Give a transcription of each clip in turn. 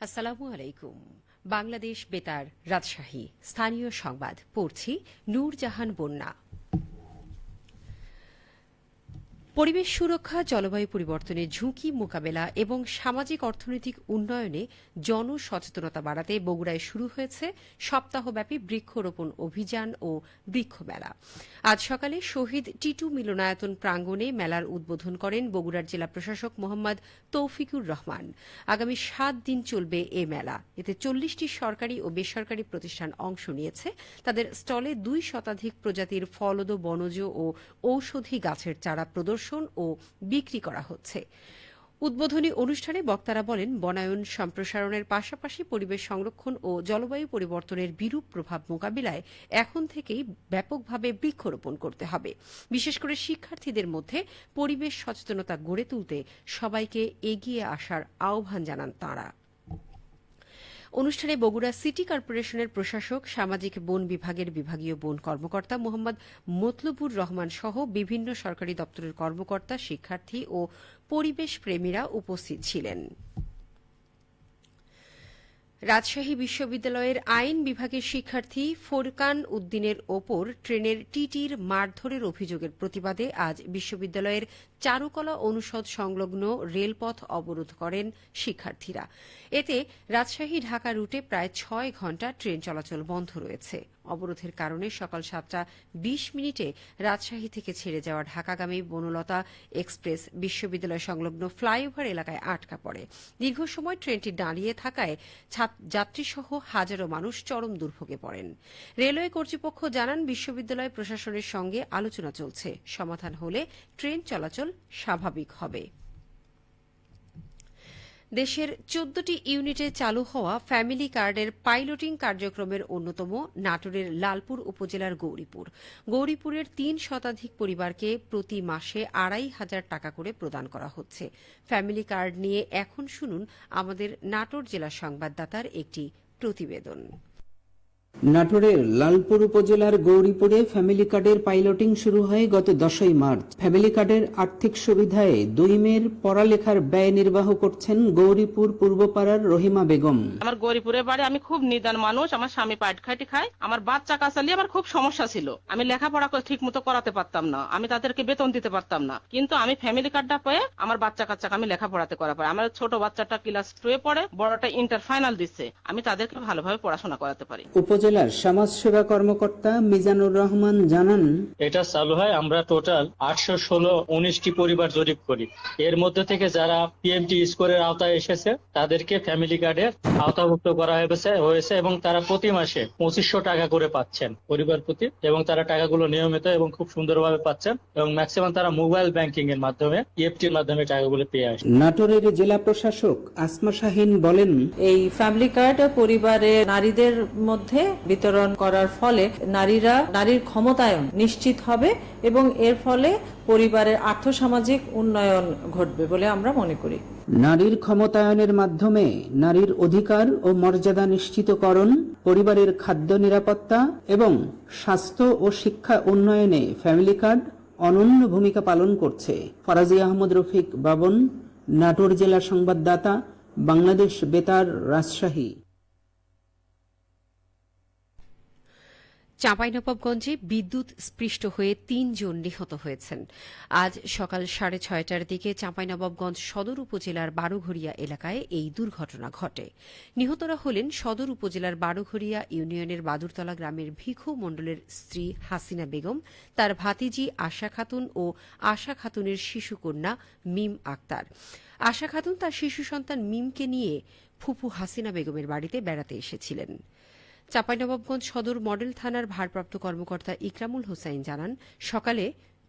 আসসালামু আলাইকুম। বাংলাদেশ বেতার রাজশাহী স্থানীয় সংবাদ পড়ছি নূরজাহান বন্যা। পরিবেশ সুরক্ষা, জলবায়ু পরিবর্তনের ঝুঁকি মোকাবেলা এবং সামাজিক অর্থনৈতিক উন্নয়নে জনসচেতনতা বাড়াতে বগুড়ায় শুরু হয়েছে সপ্তাহব্যাপী বৃক্ষরোপণ অভিযান ও বৃক্ষমেলা। আজ সকালে শহীদ টিটু মিলনায়তন প্রাঙ্গণে মেলার উদ্বোধন করেন বগুড়ার জেলা প্রশাসক মোহাম্মদ তৌফিকুর রহমান। আগামী ৭ দিন চলবে এ মেলা। এতে ৪০টি সরকারি ও বেসরকারি প্রতিষ্ঠান অংশ নিয়েছে। তাদের স্টলে ২ শতাধিক প্রজাতির ফলদ, বনজ ও ঔষধি গাছের চারা প্রদর্শন ও বিক্রি করা হচ্ছে। উদ্বোধনী অনুষ্ঠানে বক্তারা বলেন, বনায়ন সম্প্রসারণের পাশাপাশি পরিবেশ সংরক্ষণ ও জলবায়ু পরিবর্তনের বিরূপ প্রভাব মোকাবিলায় এখন থেকেই ব্যাপকভাবে বৃক্ষরোপণ করতে হবে। বিশেষ করে শিক্ষার্থীদের মধ্যে পরিবেশ সচেতনতা গড়ে তুলতে সবাইকে এগিয়ে আসার আহ্বান জানান তাঁরা। অনুষ্ঠানে বগুড়া সিটি কর্পোরেশনের প্রশাসক, সামাজিক বন বিভাগের বিভাগীয় বন কর্মকর্তা মোহাম্মদ মতলুবুর রহমান সহ বিভিন্ন সরকারি দপ্তরের কর্মকর্তা, শিক্ষার্থী ও পরিবেশ প্রেমীরা উপস্থিত ছিলেন। রাজশাহী বিশ্ববিদ্যালয়ের আইন বিভাগের শিক্ষার্থী ফোরকান উদ্দিনের ওপর ট্রেনের টিটির মারধরের অভিযোগের প্রতিবাদে আজ বিশ্ববিদ্যালয়ের চারুকলা অনুষদ সংলগ্ন রেলপথ অবরোধ করেন শিক্ষার্থীরা। এতে রাজশাহী ঢাকা রুটে প্রায় ৬ ঘণ্টা ট্রেন চলাচল বন্ধ রয়েছে। অবরোধের কারণে সকাল ৭টা ২০ রাজশাহী থেকে ছেড়ে যাওয়া ঢাকাগামী বনলতা এক্সপ্রেস বিশ্ববিদ্যালয় সংলগ্ন ফ্লাইওভার এলাকায় আটকা পড়ে। দীর্ঘ সময় ট্রেনটি দাঁড়িয়ে থাকায় যাত্রীসহ হাজারো মানুষ চরম দুর্ভোগে পড়েন। রেলওয়ে কর্তৃপক্ষ জানান, বিশ্ববিদ্যালয় প্রশাসনের সঙ্গে আলোচনা চলছে। সমাধান হলে ট্রেন চলাচল স্বাভাবিক হবে। দেশের ১৪টি ইউনিটে চালু হওয়া ফ্যামিলি কার্ডের পাইলটিং কার্যক্রমের অন্যতম নাটোরের লালপুর উপজেলার গৌরীপুর। গৌরীপুরের ৩ শতাধিক পরিবারকে প্রতি মাসে ২৫০০ টাকা করে প্রদান করা হচ্ছে। ফ্যামিলি কার্ড নিয়ে এখন শুনুন আমাদের নাটোর জেলা সংবাদদাতার একটি প্রতিবেদন। নাটোরের লালপুর উপজেলার গৌরীপুরে ফ্যামিলি কার্ডের পাইলটিং শুরু হয় গত ১০ই মার্চ। ফ্যামিলি কার্ডের আর্থিক সুবিধায় ২ মেয়ের পড়ালেখার ব্যয় নির্বাহ করছেন গৌরীপুর পূর্বপাড়ার রহিমা বেগম। আমার গৌরীপুরের বাড়ি, আমি খুব নিদান মানুষ। আমার স্বামী পাট খাইতে খায়, আমার বাচ্চা কাচ্চা নিয়ে আমার খুব সমস্যা ছিল। আমি লেখাপড়া ঠিক মতো করাতে পারতাম না, আমি তাদেরকে বেতন দিতে পারতাম না। কিন্তু আমি ফ্যামিলি কার্ডটা পেয়ে আমার বাচ্চা কাচ্চাকে আমি লেখাপড়াতে করা পারি। আমার ছোট বাচ্চাটা ক্লাস 2 পড়ে, বড়টা ইন্টার ফাইনাল দিচ্ছে। আমি তাদেরকে ভালোভাবে পড়াশোনা করাতে পারি। উপজেলার সমাজ সেবা কর্মকর্তা মিজানুর রহমান জানান, এটা চালু হয় আমরা টোটাল ৮১৬-১৯টি পরিবার জরিপ করি। এর মধ্যে থেকে যারা পিএমটি স্কোরের আওতায় এসেছে তাদেরকে ফ্যামিলি কার্ডের আওতাভুক্ত করা হয়েছে এবং তারা প্রতি মাসে ২৫০০ টাকা করে পাচ্ছেন পরিবার প্রতি, এবং তারা টাকাগুলো নিয়মিত এবং খুব সুন্দরভাবে পাচ্ছেন এবং ম্যাক্সিমাম তারা মোবাইল ব্যাংকিং এর মাধ্যমে ইএফটির মাধ্যমে টাকাগুলো পেয়ে আসে। নাটোরের জেলা প্রশাসক আসমা শাহিন বলেন, এই ফ্যামিলি কার্ড পরিবারের নারীদের মধ্যে বিতরণ করার ফলে নারীর ক্ষমতায়ন নিশ্চিত হবে এবং এর ফলে পরিবারের আর্থসামাজিক উন্নয়ন ঘটবে বলে আমরা মনে করি। নারীর ক্ষমতায়নের মাধ্যমে নারীর অধিকার ও মর্যাদা নিশ্চিতকরণ, পরিবারের খাদ্য নিরাপত্তা এবং স্বাস্থ্য ও শিক্ষা উন্নয়নে ফ্যামিলি কার্ড অনন্য ভূমিকা পালন করছে। ফরাজি আহমদ রফিক বাবন, নাটোর জেলা সংবাদদাতা, বাংলাদেশ বেতার, রাজশাহী। চাঁপাইনবাবগঞ্জে বিদ্যুৎ স্পৃষ্ট হয়ে ৩ জন নিহত হয়েছেন। আজ সকাল ৬:৩০টার দিকে চাঁপাইনবাবগঞ্জ সদর উপজেলার বারোঘরিয়া এলাকায় এই দুর্ঘটনা ঘটে। নিহতরা হলেন সদর উপজেলার বারোঘরিয়া ইউনিয়নের বাদুরতলা গ্রামের ভিখু মণ্ডলের স্ত্রী হাসিনা বেগম, তার ভাতিজি আশা খাতুন ও আশা খাতুনের শিশুকন্যা মিম আক্তার। আশা খাতুন তার শিশু সন্তান মিমকে নিয়ে ফুপু হাসিনা বেগমের বাড়িতে বেড়াতে এসেছিলেন। চাঁপাইনবাবগঞ্জ সদর মডেল থানার ভারপ্রাপ্ত কর্মকর্তা ইকরামুল হোসাইন জানান, সকালে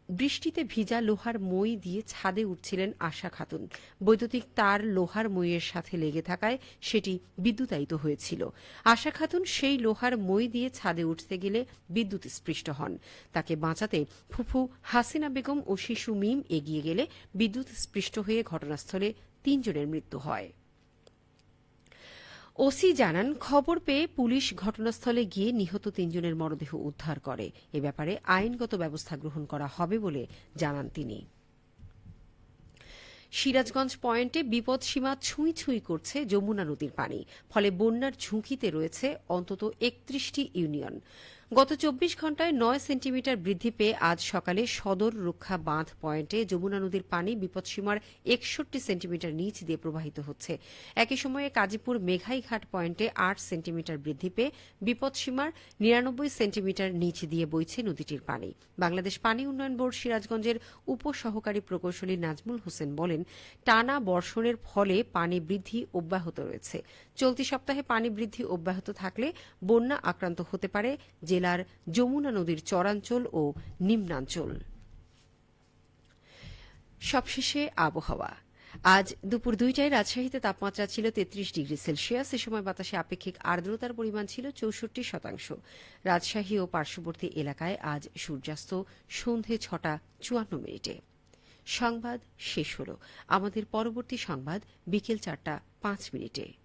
বৃষ্টিতে ভিজা লোহার মই দিয়ে ছাদে উঠছিলেন আশা খাতুন। বৈদ্যুতিক তার লোহার মইয়ের সাথে লেগে থাকায় সেটি বিদ্যুতায়িত হয়েছিল। আশা খাতুন সেই লোহার মই দিয়ে ছাদে উঠতে গেলে বিদ্যুৎ স্পৃষ্ট হন। তাকে বাঁচাতে ফুফু হাসিনা বেগম ও শিশু মিম এগিয়ে গেলে বিদ্যুৎ স্পৃষ্ট হয়ে ঘটনাস্থলে ৩ জনের মৃত্যু হয়। ওসি জানান, খবর পেয়ে পুলিশ ঘটনাস্থলে গিয়ে নিহত ৩ জনের মরদেহ উদ্ধার করে। এ ব্যাপারে আইনগত ব্যবস্থা গ্রহণ করা হবে বলে জানান তিনি। সিরাজগঞ্জ পয়েন্টে বিপদসীমা ছুঁই ছুঁই করছে যমুনা নদীর পানি, ফলে বন্যার ঝুঁকিতে রয়েছে অন্তত ৩১টি ইউনিয়ন। গত ২৪ ঘণ্টায় ৯ সেন্টিমিটার বৃদ্ধি পেয়ে আজ সকালে সদর রক্ষা বাঁধ পয়েন্টে যমুনা নদীর পানি বিপদসীমার ৬১ সেন্টিমিটার নিচ দিয়ে প্রবাহিত হচ্ছে। একই সময়ে কাজীপুর মেঘাইঘাট পয়েন্টে ৮ সেন্টিমিটার বৃদ্ধি পেয়ে বিপদসীমার ৯৯ সেন্টিমিটার নিচ দিয়ে বইছে নদীটির পানি। বাংলাদেশ পানি উন্নয়ন বোর্ড সিরাজগঞ্জের উপসহকারী প্রকৌশলী নাজমুল হোসেন বলেন, টানা বর্ষণের ফলে পানি বৃদ্ধি অব্যাহত রয়েছে। চলতি সপ্তাহে পানি বৃদ্ধি অব্যাহত থাকলে বন্যা আক্রান্ত হতে পারে জেলার যমুনা নদীর চরাঞ্চল ও নিম্নাঞ্চল। সবশেষে আবহাওয়া। আজ দুপুর ২টায় রাজশাহীতে তাপমাত্রা ছিল ৩৩ ডিগ্রি সেলসিয়াস। এ সময় বাতাসে আপেক্ষিক আর্দ্রতার পরিমাণ ছিল ৬৪%। রাজশাহী ও পার্শ্ববর্তী এলাকায় আজ সূর্যাস্ত সন্ধে ৬টা৫৪। সংবাদ শেষ হল। আমাদের পরবর্তী সংবাদ বিকেল ৪টা৫।